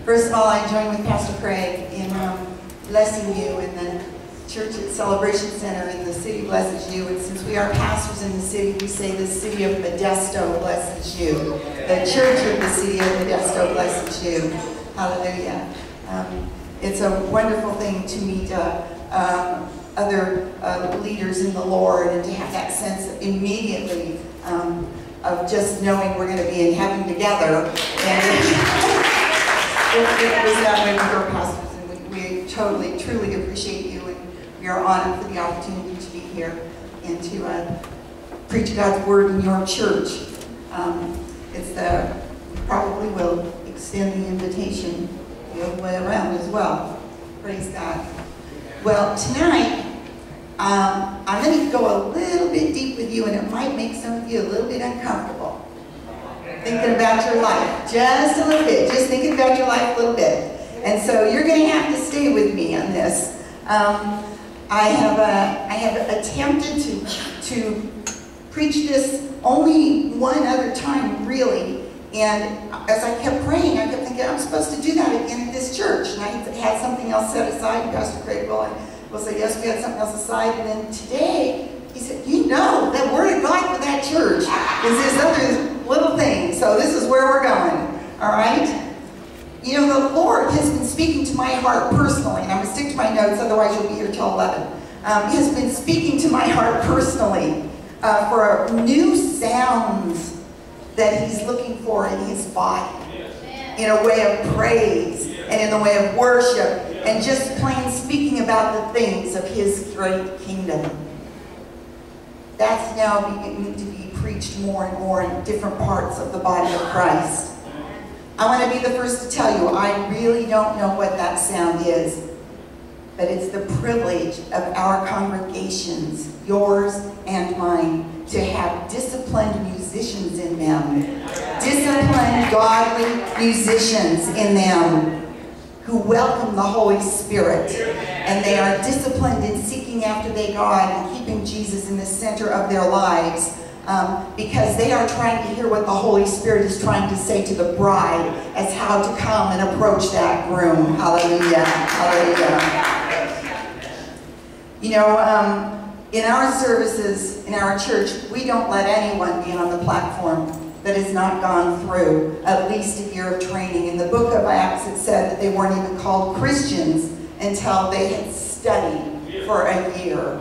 First of all, I join with Pastor Craig in blessing you, and the church at Celebration Center in the city blesses you. And since we are pastors in the city, we say the city of Modesto blesses you. The church of the city of Modesto blesses you. Hallelujah. It's a wonderful thing to meet other leaders in the Lord, and to have that sense immediately of just knowing we're going to be in heaven together. And it was that way with our pastors, and we totally, truly appreciate you, and we are honored for the opportunity to be here and to preach God's word in your church. We probably will extend the invitation the other way around as well. Praise God. Well, tonight, I'm going to go a little bit deep with you, and it might make some of you a little bit uncomfortable. Thinking about your life, just a little bit, just thinking about your life a little bit. And so you're going to have to stay with me on this. I have attempted to preach this only one other time, really. And as I kept praying, I kept thinking, I'm supposed to do that again at this church. And I had something else set aside. Pastor Craig will say, yes, we had something else aside. And then today, he said, you know, that word of God for that church is this other little thing. So this is where we're going. All right? You know, the Lord has been speaking to my heart personally. And I'm going to stick to my notes, otherwise you'll be here till 11. He has been speaking to my heart personally for new sounds that he's looking for in his body. In a way of praise and in the way of worship, and just plain speaking about the things of his great kingdom. That's now beginning to be preached more and more in different parts of the body of Christ. I want to be the first to tell you, I really don't know what that sound is, but it's the privilege of our congregations, yours and mine, to have disciplined musicians in them. Disciplined, godly musicians in them who welcome the Holy Spirit. And they are disciplined in seeking after God and keeping Jesus in the center of their lives, because they are trying to hear what the Holy Spirit is trying to say to the bride as how to come and approach that groom. Hallelujah. Hallelujah. You know, in our services, in our church, we don't let anyone be on the platform that has not gone through at least a year of training. In the book of Acts, it said that they weren't even called Christians until they had studied for a year.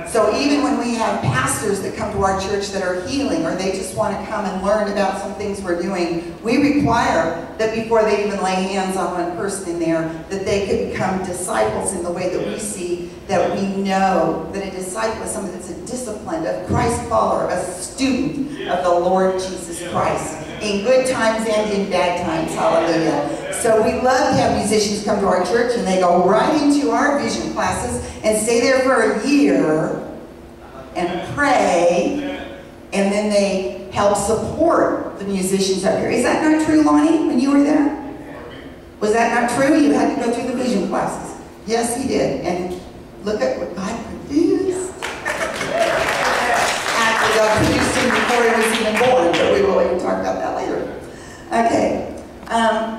So even when we have pastors that come to our church that are healing, or they just want to come and learn about some things we're doing, we require that before they even lay hands on one person in there, that they could become disciples in the way that we see, that we know that a disciple is someone that's a disciplined, a Christ follower, a student of the Lord Jesus Christ, in good times and in bad times. Hallelujah. So we love to have musicians come to our church, and they go right into our vision classes and stay there for a year and pray, and then they help support the musicians up here. Is that not true, Lonnie, when you were there? Was that not true? You had to go through the vision classes. Yes, he did. And look at what God produced. Actually, God produced him before he was even born, but we will even talk about that later. Okay.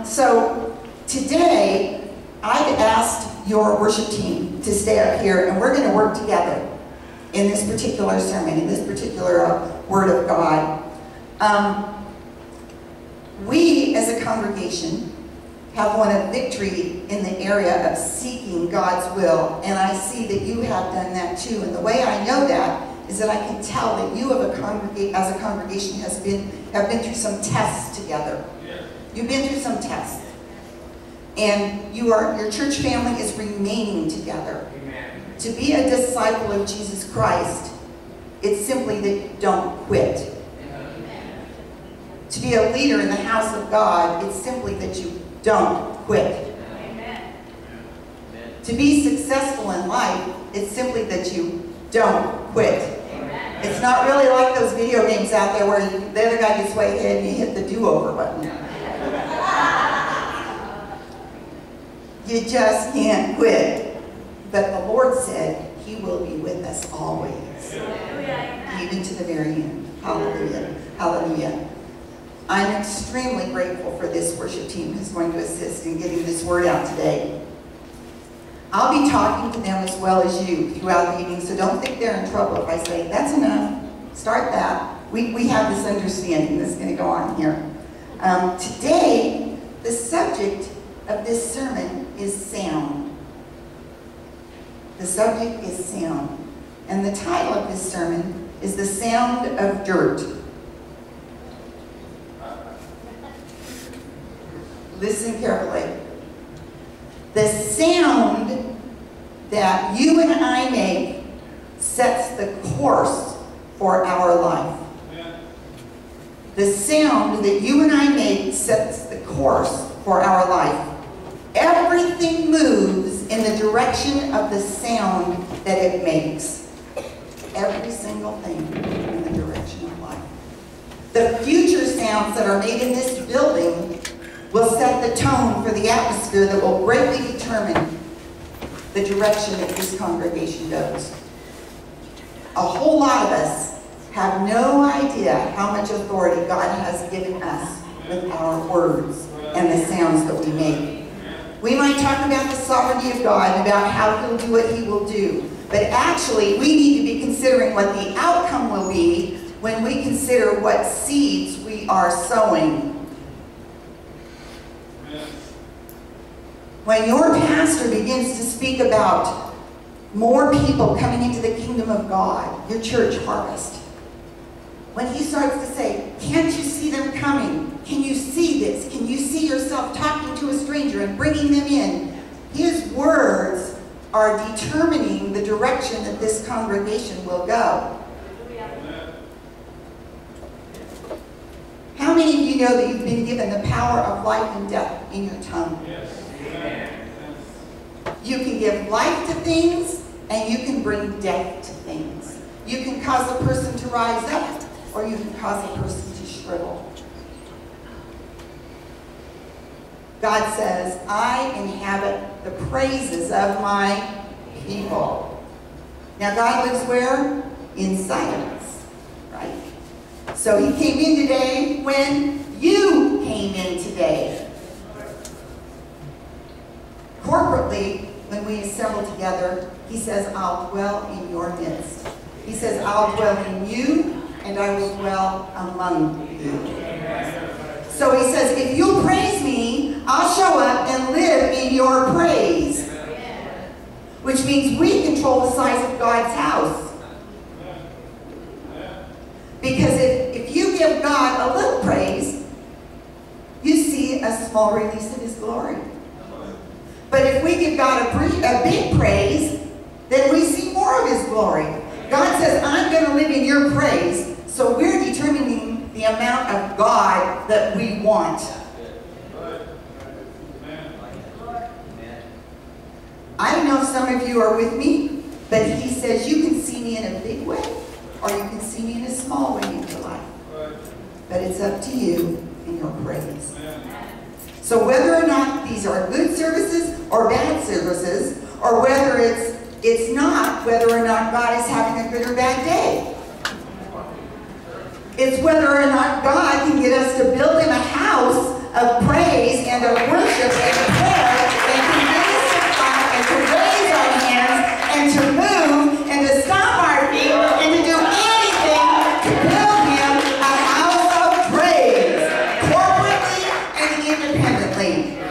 So today, I've asked your worship team to stay up here, and we're going to work together in this particular sermon, in this particular Word of God. We, as a congregation, have won a victory in the area of seeking God's will, and I see that you have done that too. And the way I know that is that I can tell that you as a congregation have been through some tests together. You've been through some tests, and your church family is remaining together. Amen. To be a disciple of Jesus Christ, it's simply that you don't quit. Amen. To be a leader in the house of God, it's simply that you don't quit. Amen. To be successful in life, it's simply that you don't quit. Amen. It's not really like those video games out there where the other guy gets way ahead and you hit the do-over button. You just can't quit. But the Lord said he will be with us always. Hallelujah. Even to the very end. Hallelujah. Hallelujah. I'm extremely grateful for this worship team who's going to assist in getting this word out today. I'll be talking to them as well as you throughout the evening, so don't think they're in trouble if I say, that's enough, start that. We have this understanding that's going to go on here. Today, the subject of this sermon is sound. The subject is sound. And the title of this sermon is The Sound of Dirt. Listen carefully. The sound that you and I make sets the course for our life. The sound that you and I make sets the course for our life. Everything moves in the direction of the sound that it makes. Every single thing in the direction of life. The future sounds that are made in this building will set the tone for the atmosphere that will greatly determine the direction that this congregation goes. A whole lot of us have no idea how much authority God has given us with our words and the sounds that we make. We might talk about the sovereignty of God and about how He'll do what He will do, but actually we need to be considering what the outcome will be when we consider what seeds we are sowing. When your pastor begins to speak about more people coming into the kingdom of God, your church harvest, when he starts to say, can't you see them coming? Can you see this? Can you see yourself talking to a stranger and bringing them in? His words are determining the direction that this congregation will go. How many of you know that you've been given the power of life and death in your tongue? Yes. You can give life to things, and you can bring death to things. You can cause a person to rise up, or you can cause a person to shrivel. God says, I inhabit the praises of my people. Now God lives where? Inside of us, right? So He came in today when you came in today. Corporately, when we assemble together, He says, I'll dwell in your midst. He says, I'll dwell in you, and I will dwell among you. So He says, if you'll praise me, I'll show up and live in your praise. Which means we control the size of God's house. Because if you give God a little praise, you see a small release of His glory. But if we give God a big praise, then we see more of His glory. God says, I'm going to live in your praise. So we're determining the amount of God that we want. I know some of you are with me, but He says you can see me in a big way, or you can see me in a small way in your life. But it's up to you in your praise. So whether or not these are good services or bad services, or whether it's not, whether or not God is having a good or bad day. It's whether or not God can get us to build Him a house of praise and of worship and of prayer, and to get us to clap and to raise our hands and to move and to stomp our feet and to do anything to build Him a house of praise, corporately and independently.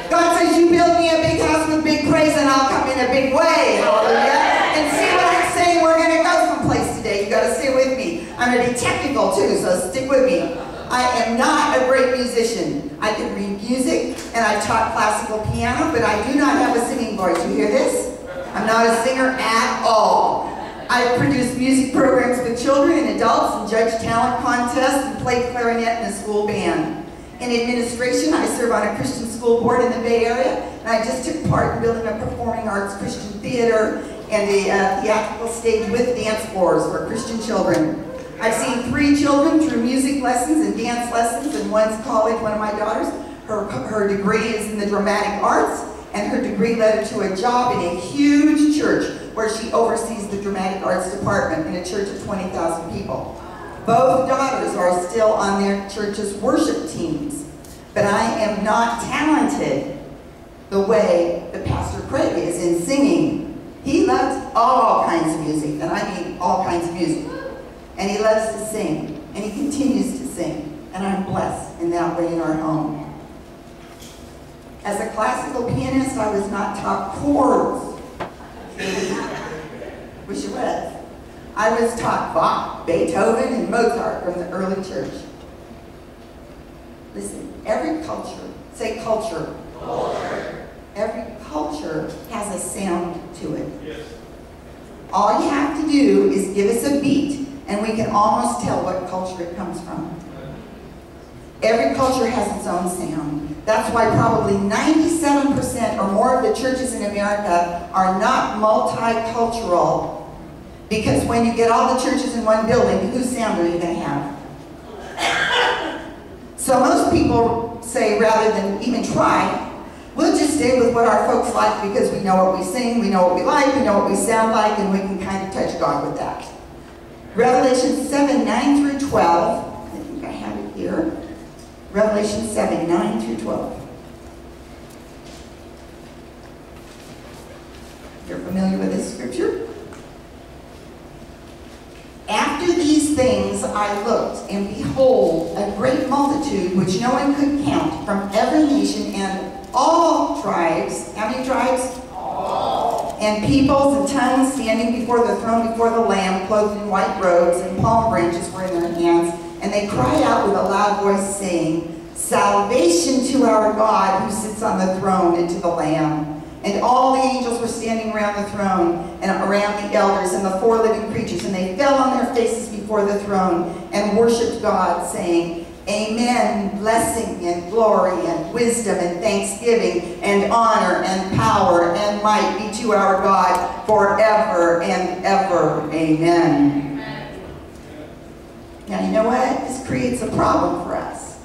God says, you build me a big house with big praise and I'll come in a big way. Hallelujah. And see what I'm saying? We're going to go someplace today. You got to stay with me. I'm going to be technical too, so stick with me. I am not a great musician. I can read music and I taught classical piano, but I do not have a singing voice. You hear this? I'm not a singer at all. I've produced music programs with children and adults and judged talent contests and played clarinet in a school band. In administration, I serve on a Christian school board in the Bay Area, and I just took part in building a performing arts Christian theater and a theatrical stage with dance floors for Christian children. I've seen 3 children through music lessons and dance lessons, and one's college, one of my daughters, her degree is in the dramatic arts, and her degree led her to a job in a huge church where she oversees the dramatic arts department in a church of 20,000 people. Both daughters are still on their church's worship teams, but I am not talented the way that Pastor Craig is in singing. He loves all kinds of music, and I mean all kinds of music. And he loves to sing, and he continues to sing, and I'm blessed in that way in our home. As a classical pianist, I was not taught chords. Wish I was. I was taught Bach, Beethoven, and Mozart from the early church. Listen, every culture, say culture. Culture. Every culture has a sound to it. Yes. All you have to do is give us a beat, and we can almost tell what culture it comes from. Every culture has its own sound. That's why probably 97% or more of the churches in America are not multicultural. Because when you get all the churches in one building, whose sound are you going to have? So most people say, rather than even try, we'll just stay with what our folks like because we know what we sing, we know what we like, we know what we sound like, and we can kind of touch God with that. Revelation 7, 9 through 12. I think I have it here. Revelation 7, 9 through 12. You're familiar with this scripture? After these things I looked, and behold, a great multitude, which no one could count, from every nation and all tribes. How many tribes? All. And peoples and tongues, standing before the throne, before the Lamb, clothed in white robes, and palm branches were in their hands. And they cried out with a loud voice, saying, Salvation to our God who sits on the throne and to the Lamb. And all the angels were standing around the throne and around the elders and the four living creatures. And they fell on their faces before the throne and worshipped God, saying, Amen, blessing and glory and wisdom and thanksgiving and honor and power and might be to our God forever and ever. Amen. Now, you know what? This creates a problem for us.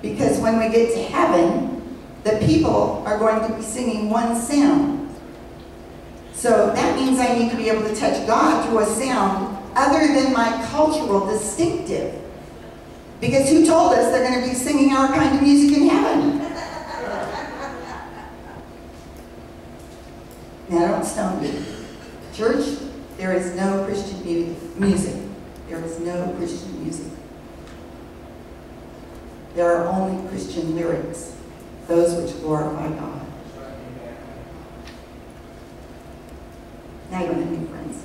Because when we get to heaven, the people are going to be singing one sound. So that means I need to be able to touch God through a sound other than my cultural distinctive. Because who told us they're going to be singing our kind of music in heaven? Now don't stone me. Church, there is no Christian music. There is no Christian music. There are only Christian lyrics, those which glorify God. Now you're going to be friends.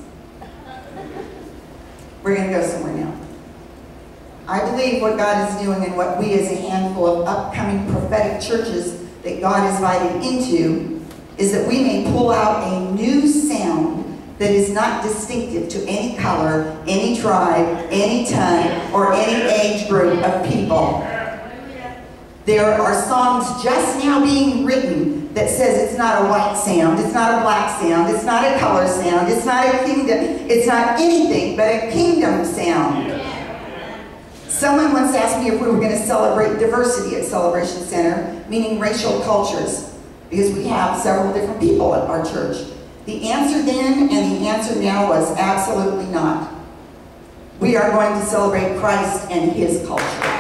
We're going to go somewhere now. I believe what God is doing and what we as a handful of upcoming prophetic churches that God is invited into is that we may pull out a new sound that is not distinctive to any color, any tribe, any tongue, or any age group of people. There are songs just now being written that says it's not a white sound, it's not a black sound, it's not a color sound, it's not a kingdom, it's not anything but a kingdom sound. Someone once asked me if we were going to celebrate diversity at Celebration Center, meaning racial cultures, because we have several different people at our church. The answer then and the answer now was absolutely not. We are going to celebrate Christ and His culture.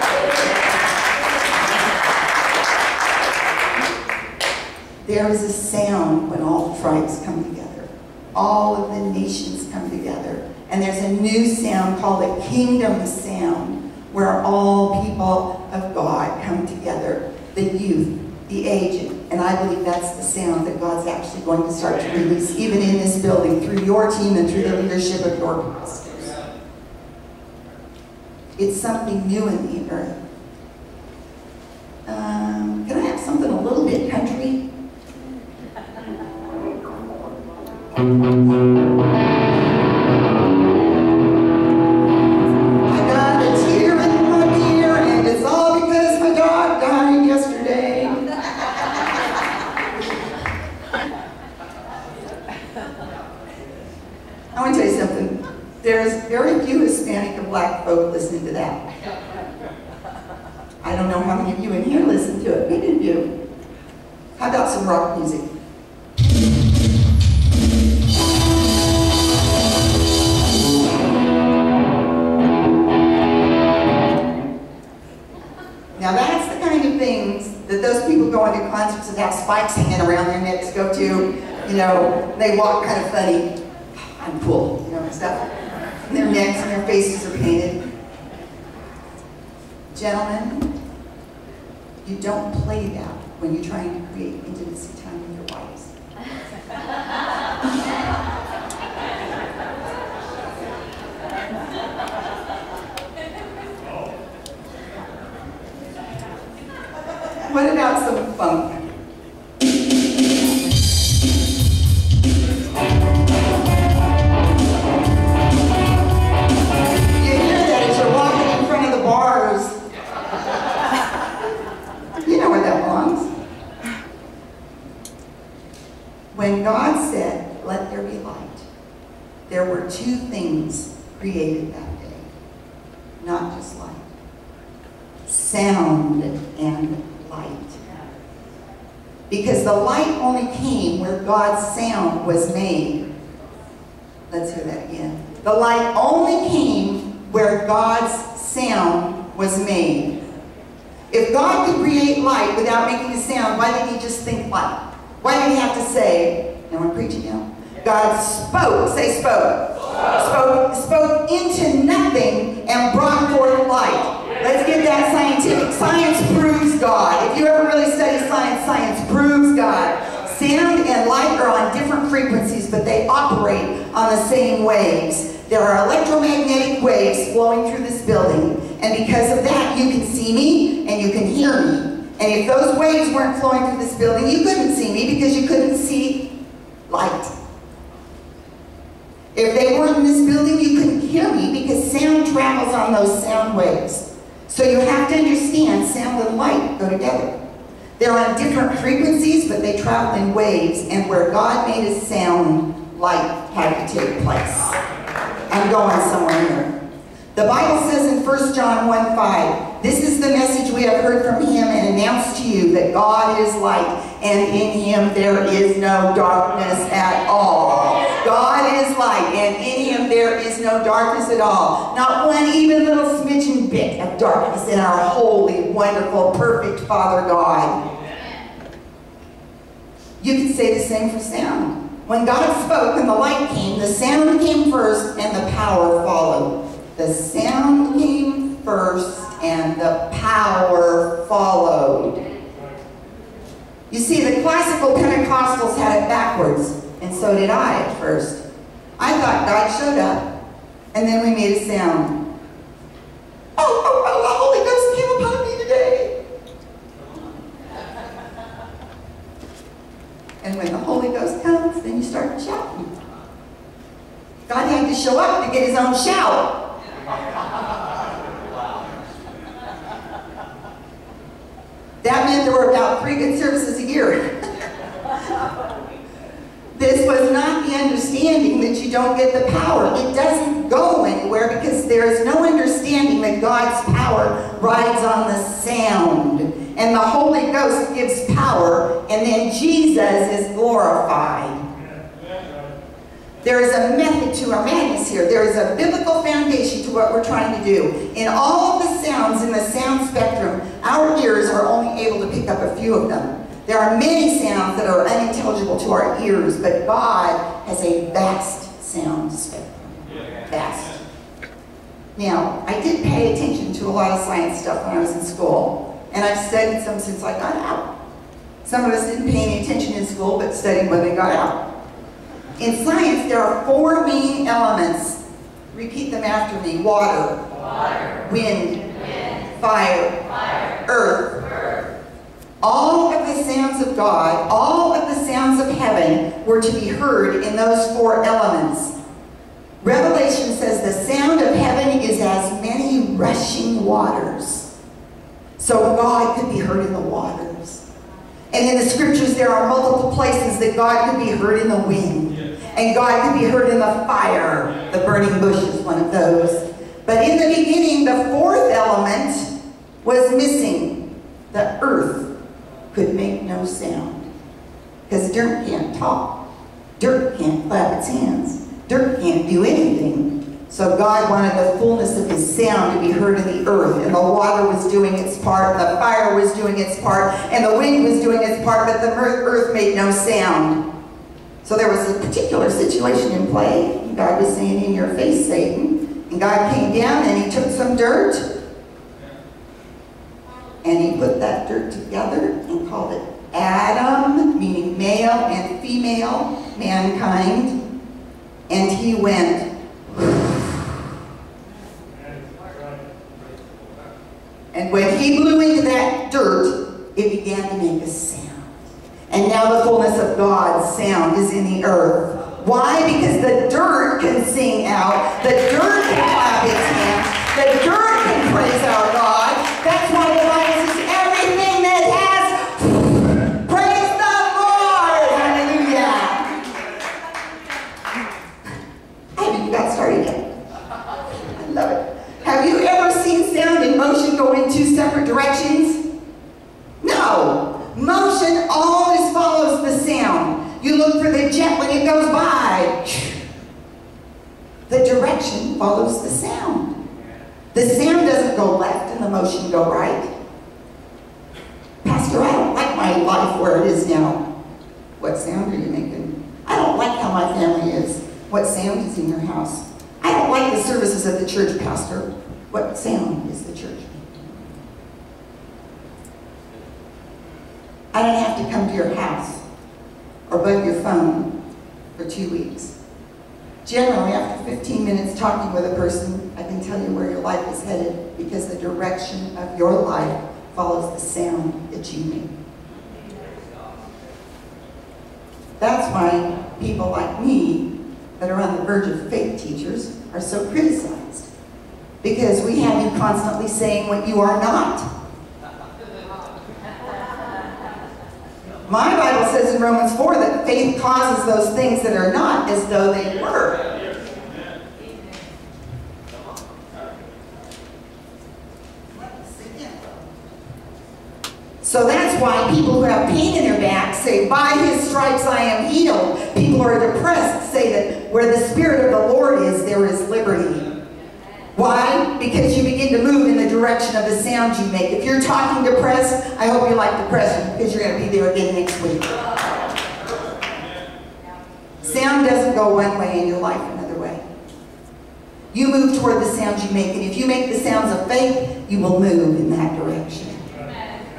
There is a sound when all the tribes come together. All of the nations come together. And there's a new sound called a kingdom sound, where all people of God come together. The youth, the aged. And I believe that's the sound that God's actually going to start to release, even in this building, through your team and through the leadership of your pastors. It's something new in the earth. Can I have something a little bit country? I got a tear in my ear, and it's all because my dog died yesterday. I want to tell you something. There's very few Hispanic or black folk listening to that. I don't know how many of you in here listen to it. Many of you. How about some rock music? that those people go into concerts that have spikes hanging around their necks go to, you know, they walk kind of funny. I'm cool, you know, and stuff. And their necks and their faces are painted. Gentlemen, you don't play that when you're trying to create intimacy time with your wives. What about some funk? When God said, "Let there be light," there were two things created that day. Not just light. Sound and light. Because the light only came where God's sound was made. Let's hear that again. The light only came where God's sound was made. If God could create light without making a sound, why didn't he just think light? Why did he have to say, no one preaching now? God spoke, say spoke. Spoke into nothing and brought forth light. Let's get that scientific. Science proves God. If you ever really study science, science proves God. Sound and light are on different frequencies, but they operate on the same waves. There are electromagnetic waves flowing through this building, and because of that, you can see me and you can hear me. And if those waves weren't flowing through this building, you couldn't see me because you couldn't see light. If they weren't in this building, you couldn't hear me because sound travels on those sound waves. So you have to understand sound and light go together. They're on different frequencies, but they travel in waves. And where God made a sound, light had to take place. I'm going somewhere here. The Bible says in 1 John 1:5, "This is the message we have heard from him and announced to you, that God is light, and in him there is no darkness at all." God is light, and in him there is no darkness at all. Not one even little smidgen bit of darkness in our holy, wonderful, perfect Father God. You can say the same for sound. When God spoke and the light came, the sound came first and the power followed. The sound came first and the power followed. You see, the classical Pentecostals had it backwards, and so did I at first. I thought God showed up, and then we made a sound. Oh, the Holy Ghost came upon me today. And when the Holy Ghost comes, then you start shouting. God had to show up to get his own shout. That meant there were about 3 good services a year. This was not the understanding that you don't get the power. It doesn't go anywhere because there is no understanding that God's power rides on the sound. And the Holy Ghost gives power, and then Jesus is glorified. There is a method to our madness here. There is a biblical foundation to what we're trying to do. In all of the sounds in the sound spectrum, our ears are only able to pick up a few of them. There are many sounds that are unintelligible to our ears, but God has a vast sound spectrum. Vast. Now, I did pay attention to a lot of science stuff when I was in school, and I've studied some since I got out. Some of us didn't pay any attention in school, but studied when they got out. In science, there are 4 main elements. Repeat them after me. Water, wind, fire, earth. All of the sounds of God, all of the sounds of heaven were to be heard in those 4 elements. Revelation says the sound of heaven is as many rushing waters. So God could be heard in the waters. And in the scriptures there are multiple places that God could be heard in the wind. And God could be heard in the fire. The burning bush is one of those. But in the beginning, the 4th element was missing. The earth could make no sound. Because dirt can't talk. Dirt can't clap its hands. Dirt can't do anything. So God wanted the fullness of his sound to be heard in the earth. And the water was doing its part, and the fire was doing its part, and the wind was doing its part, but the earth made no sound. So there was a particular situation in play. And God was saying, in your face, Satan. And God came down and he took some dirt. And he put that dirt together and called it Adam, meaning male and female, mankind. And he went. And when he blew into that dirt, it began to make a sound. And now the fullness of God's sound is in the earth. Why? Because the dirt can sing out. The dirt can clap its hands. The dirt can praise our God. That's why the Bible says everything that has, praise the Lord. Hallelujah. I haven't got started yet. I love it. Have you ever seen sound and motion go in two separate directions? No. Motion always follows the sound. You look for the jet when it goes by. The direction follows the sound. The sound doesn't go left and the motion go right. Pastor, I don't like my life where it is now. What sound are you making? I don't like how my family is. What sound is in your house? I don't like the services of the church, Pastor. What sound is the church making? I don't have to come to your house or bug your phone for 2 weeks. Generally, after 15 minutes talking with a person, I can tell you where your life is headed because the direction of your life follows the sound that you make. That's why people like me that are on the verge of faith teachers are so criticized. Because we have you constantly saying what you are not. My Bible says in Romans 4 that faith causes those things that are not as though they were. So that's why people who have pain in their back say, by his stripes I am healed. People who are depressed say that where the Spirit of the Lord is, there is liberty. Why? Because you begin to move in the direction of the sound you make. If you're talking depressed, I hope you like depression because you're going to be there again next week. Sound doesn't go one way in your life another way. You move toward the sounds you make, and if you make the sounds of faith, you will move in that direction.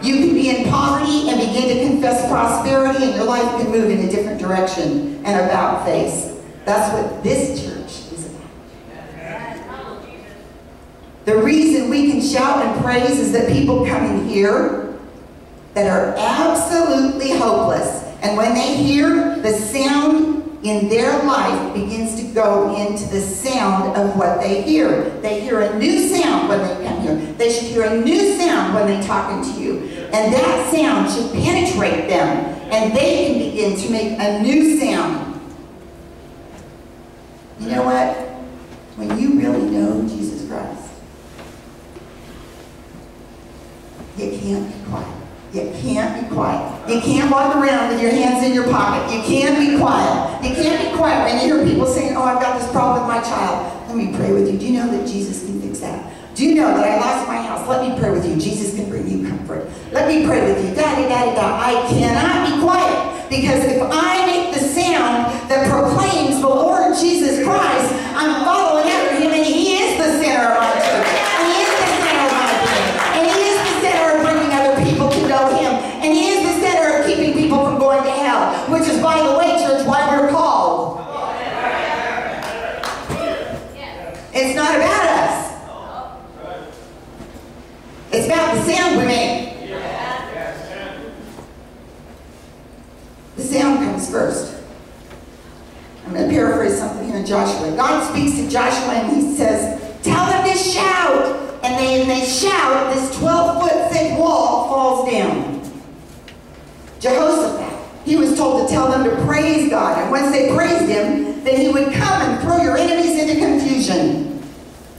You can be in poverty and begin to confess prosperity, and your life can move in a different direction and about face. That's what this church is about. The reason we can shout and praise is that people come in here that are absolutely hopeless. And when they hear the sound in their life begins to go into the sound of what they hear. They hear a new sound when they come here. They should hear a new sound when they're talking to you. And that sound should penetrate them. And they can begin to make a new sound. You know what? When you really know Jesus Christ, you can't be quiet. You can't be quiet. You can't walk around with your hands in your pocket. You can't be quiet. You can't be quiet when you hear people saying, oh, I've got this problem with my child. Let me pray with you. Do you know that Jesus can fix that? Do you know that I lost my house? Let me pray with you. Jesus can bring you comfort. Let me pray with you. Da-da-da-da-da. I cannot be quiet because if I make the sound that proclaims the Lord Jesus Christ, I'm following after him, and he is the center of my church. And he is the center of my being. And he is the center of bringing other people to know him. And he is the center of keeping people from going to hell, which is, by the way, church, why we're called. It's not about us. It's about the sound we make. The sound comes first. I'm going to paraphrase something here in Joshua. God speaks to Joshua and he says, tell them to shout. And they shout, this 12-foot thick wall falls down. Jehoshaphat, he was told to tell them to praise God. And once they praised him, then he would come and throw your enemies into confusion.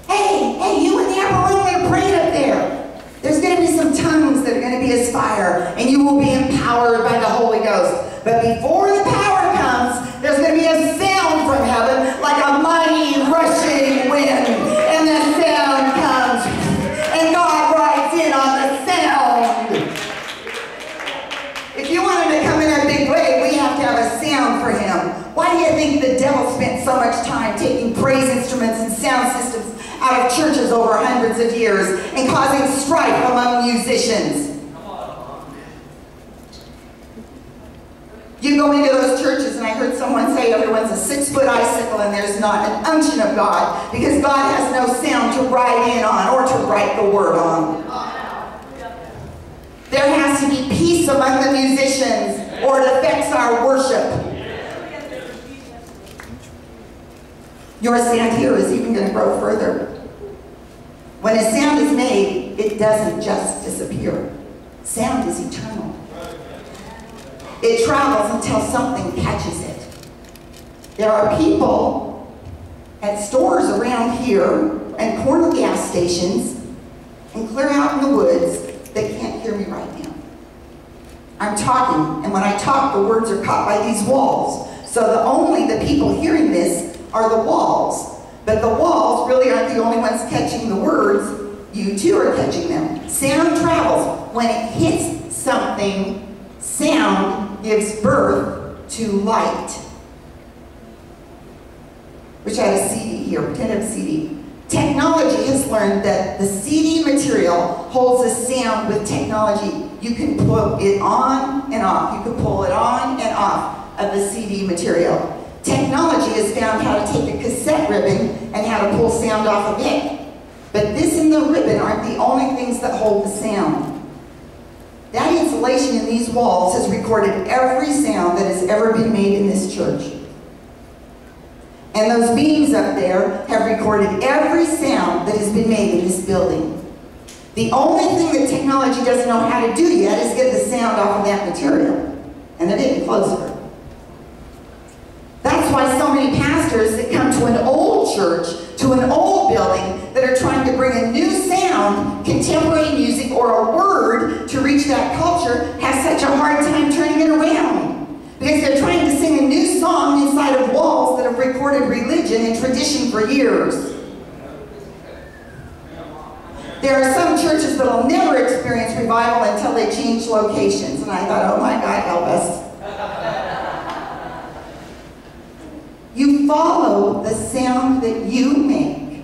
Hey, you in the upper room that are praying up there. There's going to be some tongues that are going to be as fire, and you will be empowered by the Holy Ghost. But before the power comes, there's going to be a sound from heaven like a mighty rushing wind. If you want him to come in a big way, we have to have a sound for him. Why do you think the devil spent so much time taking praise instruments and sound systems out of churches over hundreds of years and causing strife among musicians? You go into those churches, and I heard someone say everyone's a 6-foot icicle and there's not an unction of God because God has no sound to ride in on or to write the word on. There has to be peace among the musicians or it affects our worship. Your sound here is even going to grow further. When a sound is made, it doesn't just disappear. Sound is eternal. It travels until something catches it. There are people at stores around here and corner gas stations and clear out in the woods that can't hear me right now. I'm talking, and when I talk, the words are caught by these walls. So only the people hearing this are the walls. But the walls really aren't the only ones catching the words. You too are catching them. Sound travels. When it hits something, sound gives birth to light. Wish I had a CD here. Pretend I have a CD. Technology has learned that the CD material holds a sound with technology. You can pull it on and off. You can pull it on and off of the CD material. Technology has found how to take a cassette ribbon and how to pull sound off of it. But this and the ribbon aren't the only things that hold the sound. That insulation in these walls has recorded every sound that has ever been made in this church. And those beams up there have recorded every sound that has been made in this building. The only thing that technology doesn't know how to do yet is get the sound off of that material. And they're getting closer. That's why so many pastors that come to an old church, to an old building, that are trying to bring a new sound, contemporary music, or a word to reach that culture, have such a hard time turning it around. Because they're trying to sing a new song inside of walls that have recorded religion and tradition for years. There are some churches that will never experience revival until they change locations. And I thought, oh my God, help us. You follow the sound that you make.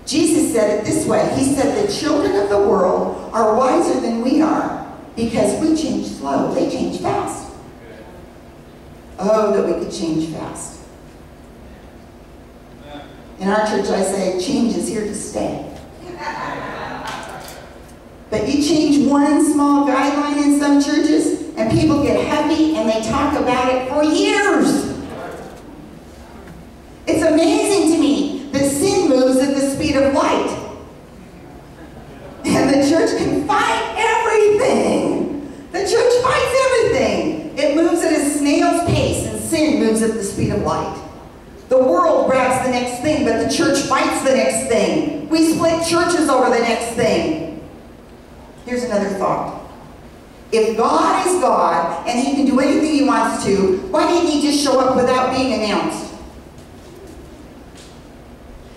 Jesus said it this way. He said the children of the world are wiser than we are because we change slow. They change fast. Oh, that we could change fast. In our church, I say, change is here to stay. But you change one small guideline in some churches, and people get heavy, and they talk about it for years. It's amazing to me that sin moves at the speed of light. And the church can fight everything. The church fights everything. It moves at a snail's pace, and sin moves at the speed of light. The world grabs the next thing, but the church fights the next thing. We split churches over the next thing. Here's another thought. If God is God, and He can do anything He wants to, why didn't He just show up without being announced?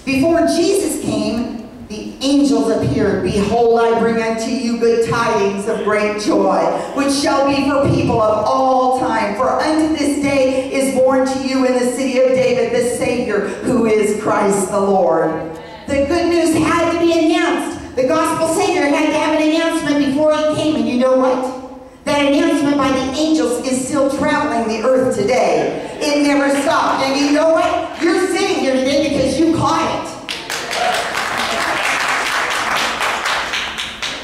Before Jesus came, the angels appeared. Behold, I bring unto you good tidings of great joy, which shall be for people of all time. For unto this day is born to you in the city of David the Savior, who is Christ the Lord. The good news had to be announced. The gospel Savior had to have an announcement before He came. And you know what? That announcement by the angels is still traveling the earth today. It never stopped. And you know what? You're sitting here today because you caught it.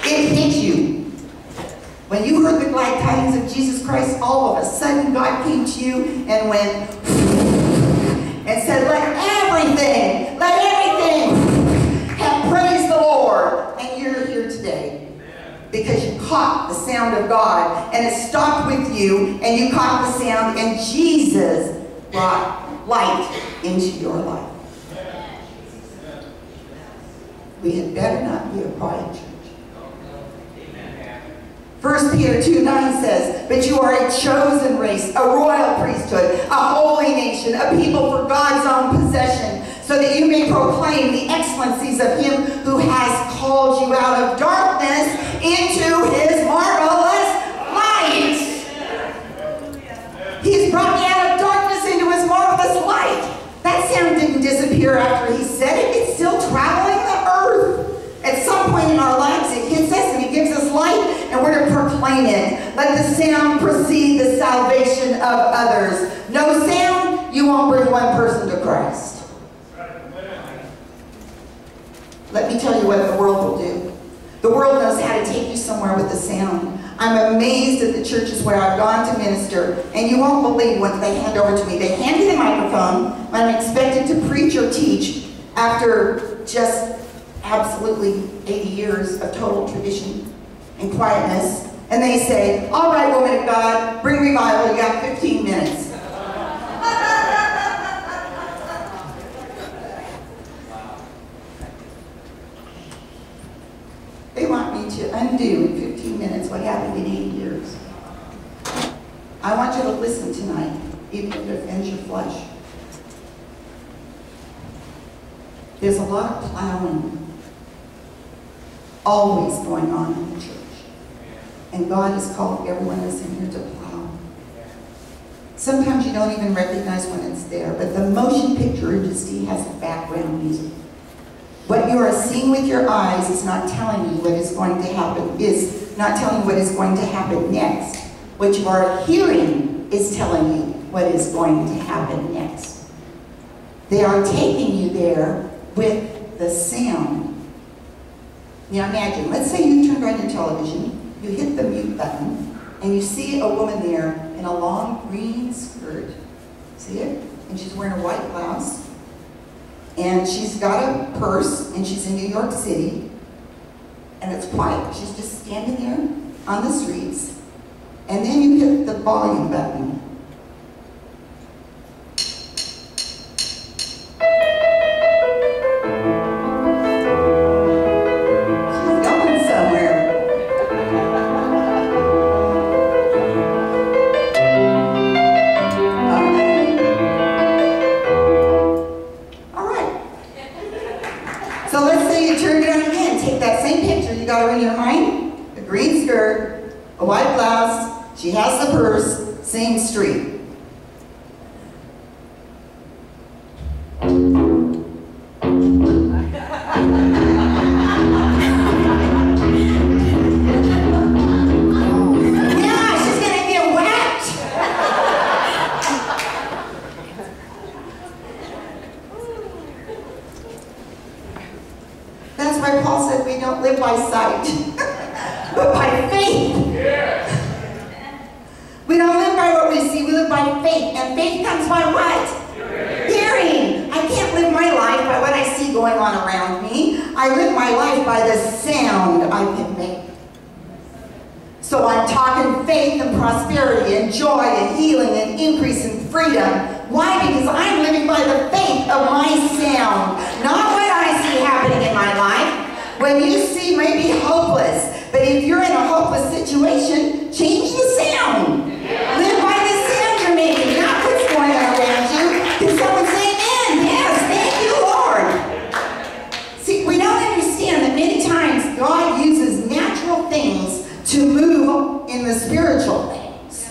It hit you. When you heard the glad tidings of Jesus Christ, all of a sudden God came to you and went and said, let everything have praised the Lord. And you're here today because you caught the sound of God, and it stopped with you, and you caught the sound, and Jesus brought light into your life. We had better not be a quiet church. 1 Peter 2:9 says, but you are a chosen race, a royal priesthood, a holy nation, a people for God's own possession, so that you may proclaim the excellencies of Him who has called you out of darkness into His marvelous light. our lives. It hits us and it gives us life, and we're to proclaim it. Let the sound precede the salvation of others. No sound, you won't bring one person to Christ. Let me tell you what the world will do. The world knows how to take you somewhere with the sound. I'm amazed at the churches where I've gone to minister, and you won't believe what they hand over to me. They hand me the microphone when I'm expected to preach or teach after just absolutely 80 years of total tradition and quietness. And they say, all right, woman of God, bring revival, you got 15 minutes. They want me to undo in 15 minutes what happened in 80 years. I want you to listen tonight, even if it offends your flesh. There's a lot of plowing always going on in the church. And God has called every one of us in here to plow. Sometimes you don't even recognize when it's there, but the motion picture industry has background music. What you are seeing with your eyes is not telling you what is going to happen, is not telling you what is going to happen next. What you are hearing is telling you what is going to happen next. They are taking you there with the sound. Now imagine, let's say you turned on your television, you hit the mute button, and you see a woman there in a long green skirt. See it? And she's wearing a white blouse. And she's got a purse, and she's in New York City, and it's quiet. She's just standing there on the streets, and then you hit the volume button. She's going somewhere. So let's say you turn it on again. Take that same picture you got her in your mind. A green skirt, a white blouse, she has the purse, same street. That's why Paul said we don't live by sight, but by faith. We don't live by what we see, we live by faith. And faith comes by what? Hearing. I can't live my life by what I see going on around me. I live my life by the sound I can make. So I'm talking faith and prosperity and joy and healing and increase and freedom. Why? Because I'm living by the faith of my sound, not what I see happening in my life. When you see maybe hopeless, but if you're in a hopeless situation, change the sound. Live by the sound you're making, not what's going on around you. Can someone say amen? Yes, thank you, Lord. See, we don't understand that many times God uses natural things to move in the spiritual things.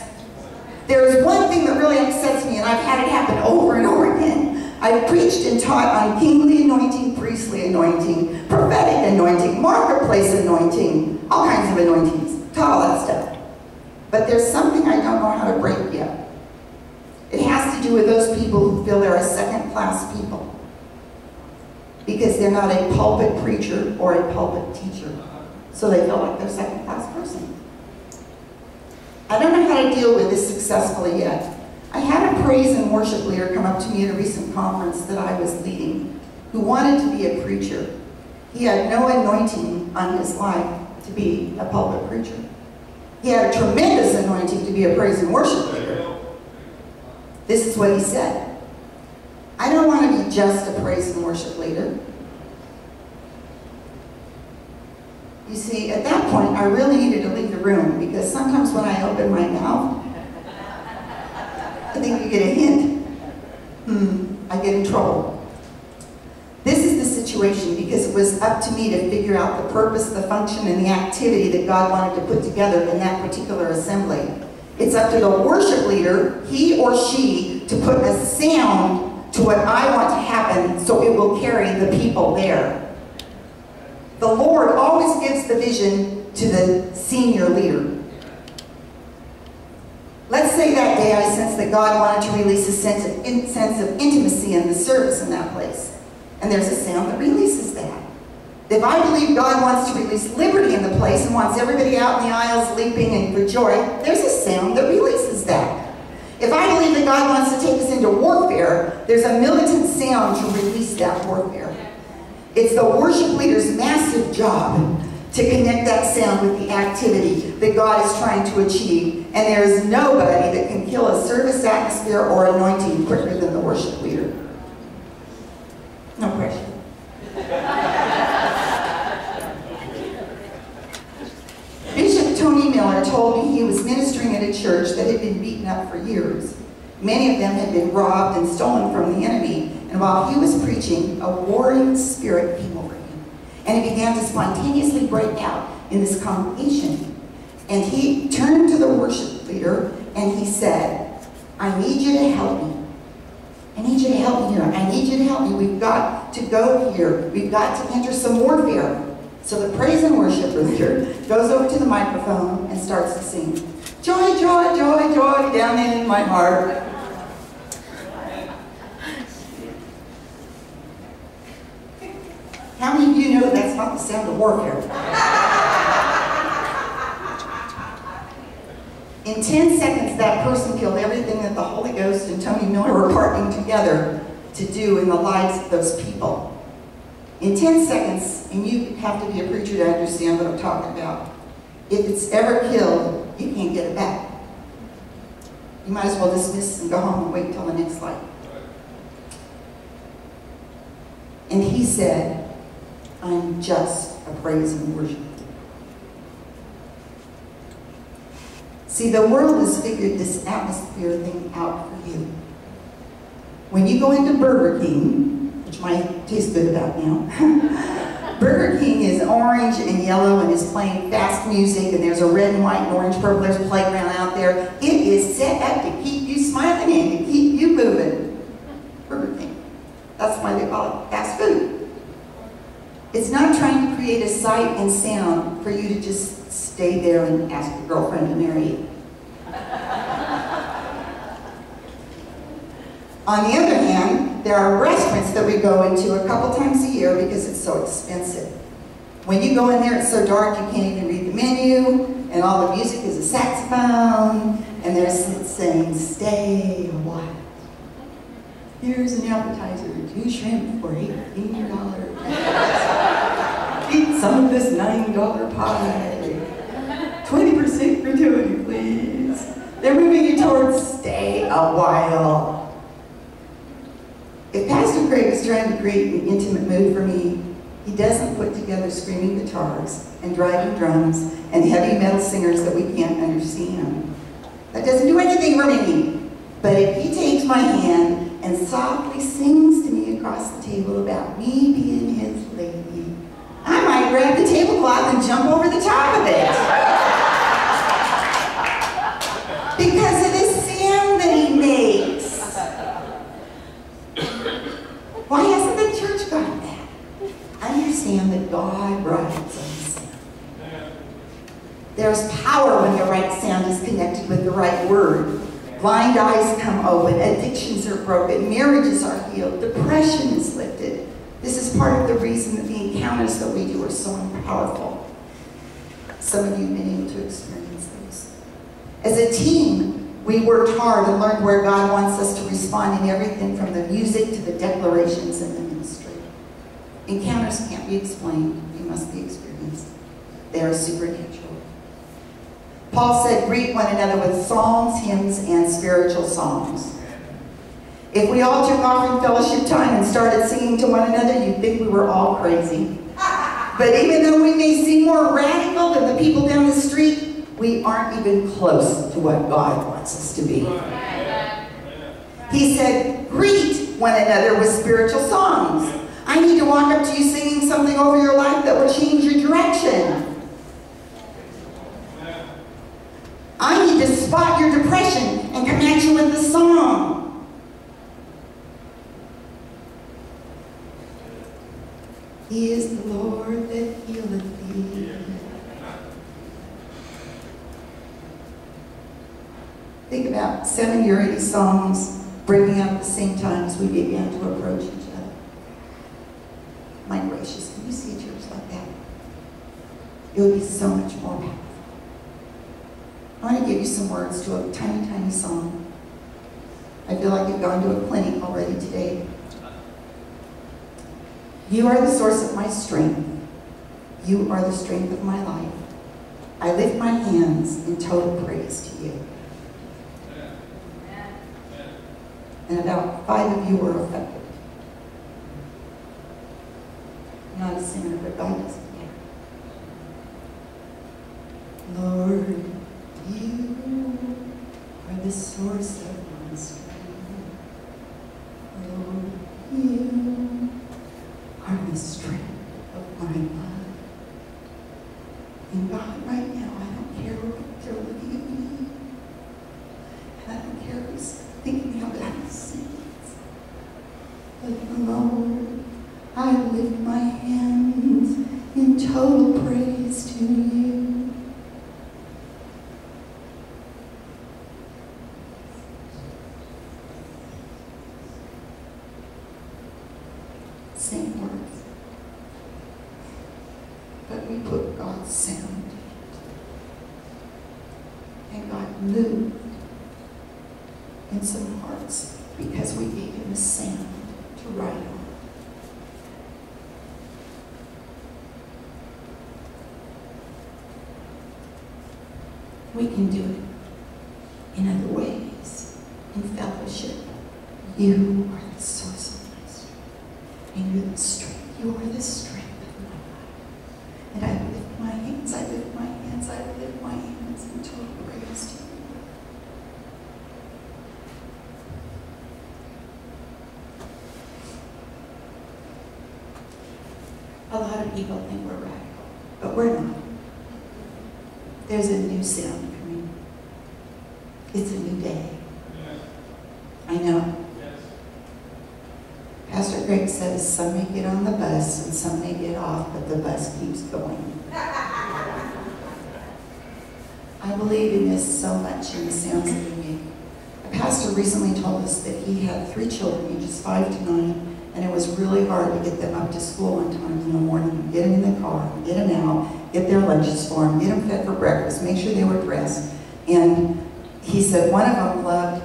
There's one thing that really upsets me, and I've had it happen over and over again. I've preached and taught on kingly anointing, priestly anointing, prophetic anointing, marketplace anointing, all kinds of anointings, taught all that stuff. But there's something I don't know how to break yet. It has to do with those people who feel they're a second-class people because they're not a pulpit preacher or a pulpit teacher. So they feel like they're a second-class person. I don't know how to deal with this successfully yet. I had a praise and worship leader come up to me at a recent conference that I was leading who wanted to be a preacher. He had no anointing on his life to be a pulpit preacher. He had a tremendous anointing to be a praise and worship leader. This is what he said. I don't want to be just a praise and worship leader. You see, at that point, I really needed to leave the room because sometimes when I open my mouth, I think you get a hint. I get in trouble. This is the situation because it was up to me to figure out the purpose, the function, and the activity that God wanted to put together in that particular assembly. It's up to the worship leader, he or she, to put a sound to what I want to happen so it will carry the people there. The Lord always gives the vision to the senior leader. Let's say that day I sensed that God wanted to release a sense of intimacy in the service in that place. And there's a sound that releases that. If I believe God wants to release liberty in the place and wants everybody out in the aisles leaping and for joy, there's a sound that releases that. If I believe that God wants to take us into warfare, there's a militant sound to release that warfare. It's the worship leader's massive job to connect that sound with the activity that God is trying to achieve. And there is nobody that can kill a service atmosphere or anointing quicker than the worship leader. No pressure. Bishop Tony Miller told me he was ministering at a church that had been beaten up for years. Many of them had been robbed and stolen from the enemy. And while he was preaching, a warring spirit came over him. And it began to spontaneously break out in this congregation. And he turned to the worship leader and he said, I need you to help me. I need you to help me here. I need you to help me. We've got to go here. We've got to enter some warfare. So the praise and worship leader goes over to the microphone and starts to sing, joy, joy, joy, joy, down in my heart. How many of you know that's not the sound of warfare? In 10 seconds, that person killed everything that the Holy Ghost and Tony Miller were partnering together to do in the lives of those people. In 10 seconds, and you have to be a preacher to understand what I'm talking about, if it's ever killed, you can't get it back. You might as well dismiss and go home and wait until the next light. And he said, I'm just a praise and worship. See, the world has figured this atmosphere thing out for you. When you go into Burger King, which might taste good about now, Burger King is orange and yellow and is playing fast music, and there's a red and white and orange purple, there's a playground out there. It is set up to keep you smiling and to keep you moving. Burger King. That's why they call it fast food. It's not trying to create a sight and sound for you to just stay there and ask your girlfriend to marry you. On the other hand, there are restaurants that we go into a couple times a year because it's so expensive. When you go in there, it's so dark you can't even read the menu, and all the music is a saxophone, and they're saying, stay a while. Here's an appetizer, 2 shrimp for $18. Eat some of this $9 pie. 20% gratuity, please. They're moving you towards stay a while. If Pastor Craig is trying to create an intimate mood for me, he doesn't put together screaming guitars and driving drums and heavy metal singers that we can't understand. That doesn't do anything for me. But if he takes my hand and softly sings to me across the table about me being his lady, I might grab the tablecloth and jump over the top of it. Because of the sound that he makes. Why hasn't the church got that? Understand that God writes on sound. There's power when the right sound is connected with the right word. Blind eyes come open, addictions are broken, marriages are healed, depression is lifted. This is part of the reason that the encounters that we do are so powerful. Some of you have been able to experience those. As a team, we worked hard and learned where God wants us to respond in everything from the music to the declarations in the ministry. Encounters can't be explained, they must be experienced. They are supernatural. Paul said, greet one another with psalms, hymns, and spiritual songs. If we all took offering fellowship time and started singing to one another, you'd think we were all crazy. But even though we may seem more radical than the people down the street, we aren't even close to what God wants us to be. He said, greet one another with spiritual songs. I need to walk up to you singing something over your life that will change your direction. I need to spot your depression and come at you with the song. He is the Lord that healeth thee. Think about 70 or 80 songs breaking out at the same time as we began to approach each other. My gracious, can you see a church like that? It would be so much more powerful. I want to give you some words to a tiny, tiny song. I feel like you've gone to a clinic already today. You are the source of my strength. You are the strength of my life. I lift my hands in total praise to you. And about 5 of you were affected. Not a sinner, but God doesn't care. Lord, you are the source of my strength. Lord, you are the strength of my life. And God, right now, I don't care what they're looking at me. And I don't care who's thinking how bad it seems. But Lord, I lift my hands in total praise to you. Same words, but we put God's sound in it. And God moved in some hearts because we gave him a sound to write on. We can do it in other ways, in fellowship. You are the source of my strength. And you're the strength. You are the strength of my life. And I lift my hands, I lift my hands, I lift my hands in total praise to you. A lot of people think we're radical, but we're not. There's a new sound coming. It's a new day. Yes. I know. Yes. Pastor Greg says some may get on the bus and some may get off, but the bus keeps going. I believe in this so much in the sounds of the new. A pastor recently told us that he had 3 children, ages 5 to 9, and it was really hard to get them up to school on time in the morning, get them in the car, get them out, get their lunches for them, get them fed for breakfast, make sure they were dressed. And he said one of them loved,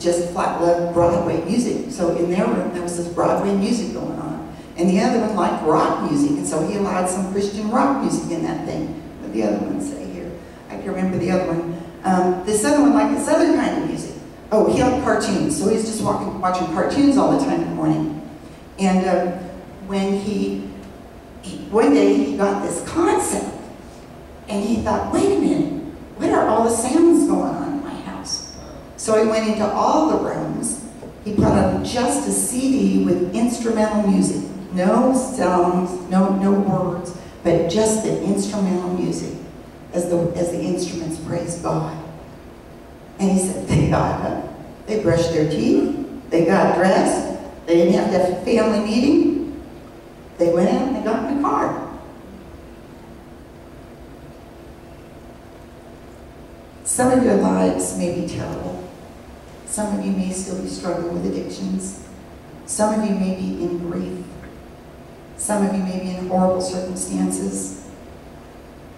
just flat loved Broadway music. So in their room there was this Broadway music going on. And the other one liked rock music, and so he allowed some Christian rock music in that thing. What did the other one say here? I can remember the other one. This other one liked this other kind of music. Oh, he liked cartoons, so he was just watching cartoons all the time in the morning. And when one day he got this concept, and he thought, wait a minute, what are all the sounds going on in my house? So he went into all the rooms. He put on just a CD with instrumental music. No songs, no words, but just the instrumental music as the instruments praised God. And he said, they got up, they brushed their teeth, they got dressed, they didn't have to have a family meeting. They went out and they got in the car. Some of your lives may be terrible. Some of you may still be struggling with addictions. Some of you may be in grief. Some of you may be in horrible circumstances.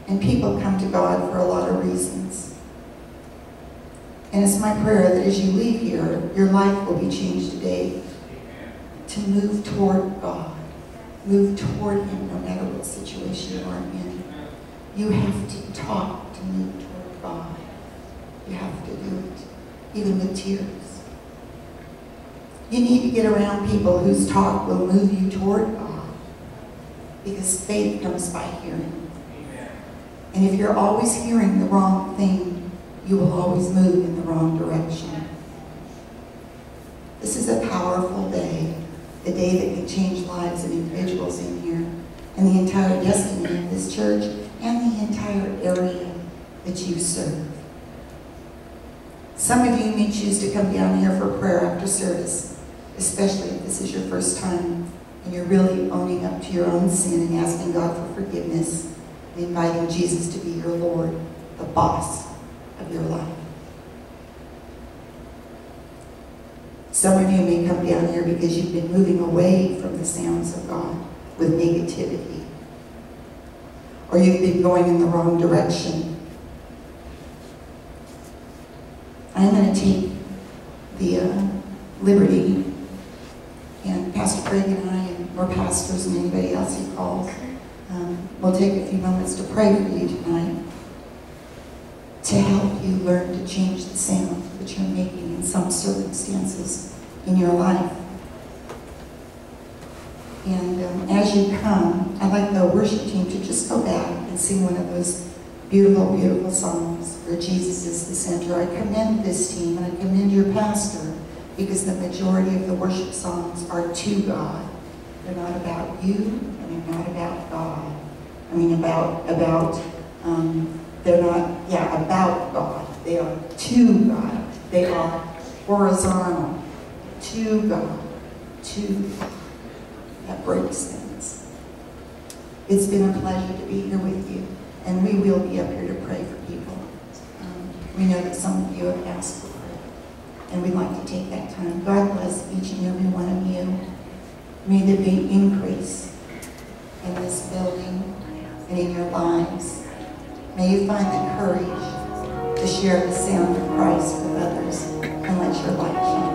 And people come to God for a lot of reasons. And it's my prayer that as you leave here, your life will be changed today to move toward God. Move toward him no matter what situation you are in. You have to talk to move toward God. You have to do it, even with tears. You need to get around people whose talk will move you toward God, because faith comes by hearing. And if you're always hearing the wrong thing, you will always move in the wrong direction. This is a powerful day, a day that can change lives of individuals in here, and the entire destiny of this church, and the entire area that you serve. Some of you may choose to come down here for prayer after service, especially if this is your first time. and you're really owning up to your own sin and asking God for forgiveness and inviting Jesus to be your Lord, the boss of your life. Some of you may come down here because you've been moving away from the sounds of God with negativity, or you've been going in the wrong direction. I'm going to take the liberty, and Pastor Craig and I, and more pastors and anybody else who calls, we'll take a few moments to pray for you tonight to help you learn to change the sound that you're making in some circumstances in your life. And as you come, I'd like the worship team to just go back and sing one of those beautiful, beautiful songs where Jesus is the center. I commend this team and I commend your pastor because the majority of the worship songs are to God. They're not about you and they're not about God. I mean they're not, about God. They are to God. They are horizontal. To God. To God. That breaks things. It's been a pleasure to be here with you, and we will be up here to pray for people. We know that some of you have asked for prayer, and we'd like to take that time. God bless each and every one of you. May there be increase in this building and in your lives. May you find the courage to share the sound of Christ with others and let your light shine.